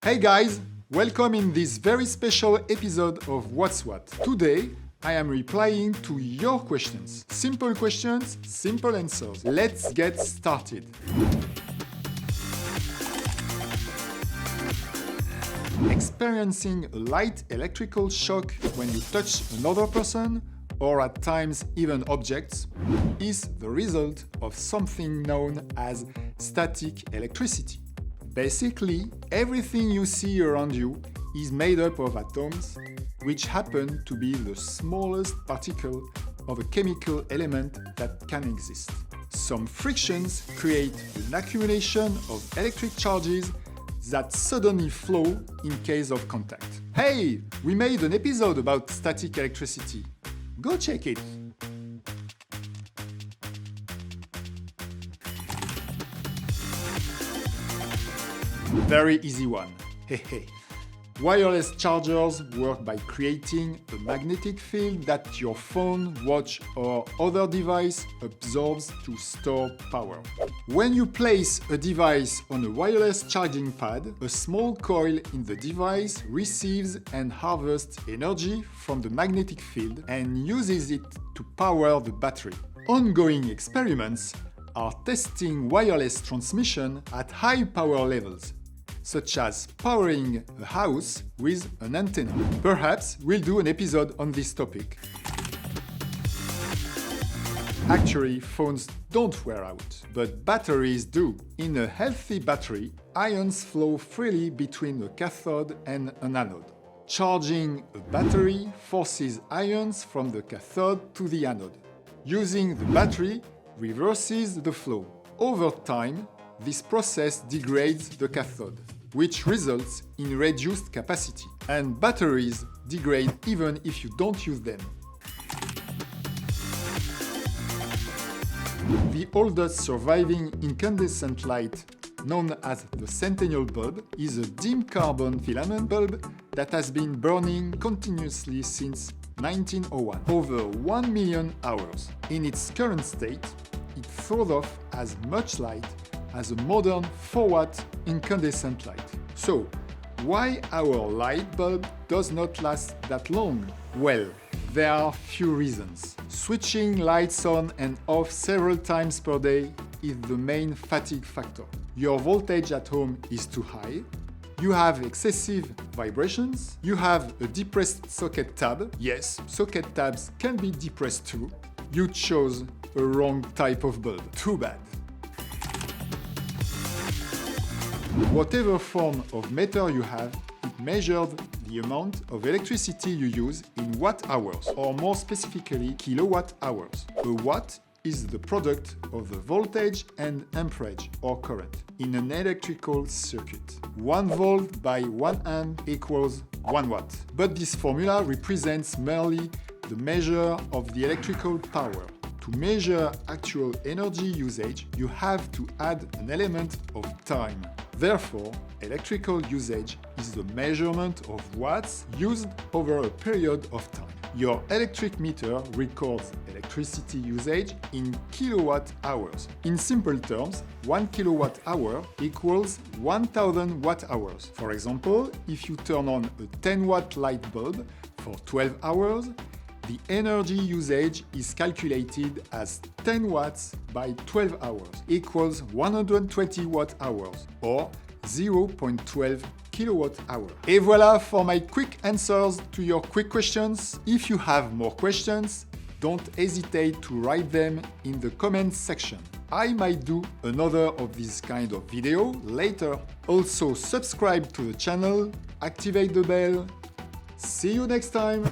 Hey guys, welcome in this very special episode of What's What. Today, I am replying to your questions. Simple questions, simple answers. Let's get started. Experiencing a light electrical shock when you touch another person, or at times even objects, is the result of something known as static electricity. Basically, everything you see around you is made up of atoms, which happen to be the smallest particle of a chemical element that can exist. Some frictions create an accumulation of electric charges that suddenly flow in case of contact. Hey, we made an episode about static electricity. Go check it. Very easy one. Hehe. Wireless chargers work by creating a magnetic field that your phone, watch or other device absorbs to store power. When you place a device on a wireless charging pad, a small coil in the device receives and harvests energy from the magnetic field and uses it to power the battery. Ongoing experiments are testing wireless transmission at high power levels, such as powering a house with an antenna. Perhaps we'll do an episode on this topic. Actually, phones don't wear out, but batteries do. In a healthy battery, ions flow freely between a cathode and an anode. Charging a battery forces ions from the cathode to the anode. Using the battery reverses the flow. Over time, this process degrades the cathode, which results in reduced capacity. And batteries degrade even if you don't use them. The oldest surviving incandescent light, known as the Centennial bulb, is a dim carbon filament bulb that has been burning continuously since 1901, over 1 million hours. In its current state, it throws off as much light as a modern 4-watt incandescent light. So, why our light bulb does not last that long? Well, there are few reasons. Switching lights on and off several times per day is the main fatigue factor. Your voltage at home is too high, you have excessive vibrations, you have a depressed socket tab. Yes, socket tabs can be depressed too. You chose a wrong type of bulb. Too bad. Whatever form of meter you have, it measures the amount of electricity you use in watt-hours, or more specifically, kilowatt-hours. A watt is the product of the voltage and amperage, or current, in an electrical circuit. 1 volt by 1 amp equals 1 watt. But this formula represents merely the measure of the electrical power. To measure actual energy usage, you have to add an element of time. Therefore, electrical usage is the measurement of watts used over a period of time. Your electric meter records electricity usage in kilowatt hours. In simple terms, 1 kilowatt hour equals 1000 watt hours. For example, if you turn on a 10-watt light bulb for 12 hours, the energy usage is calculated as 10 watts by 12 hours equals 120 watt hours or 0.12 kilowatt hour. Et voilà for my quick answers to your quick questions. If you have more questions, don't hesitate to write them in the comments section. I might do another of this kind of video later. Also subscribe to the channel, activate the bell. See you next time!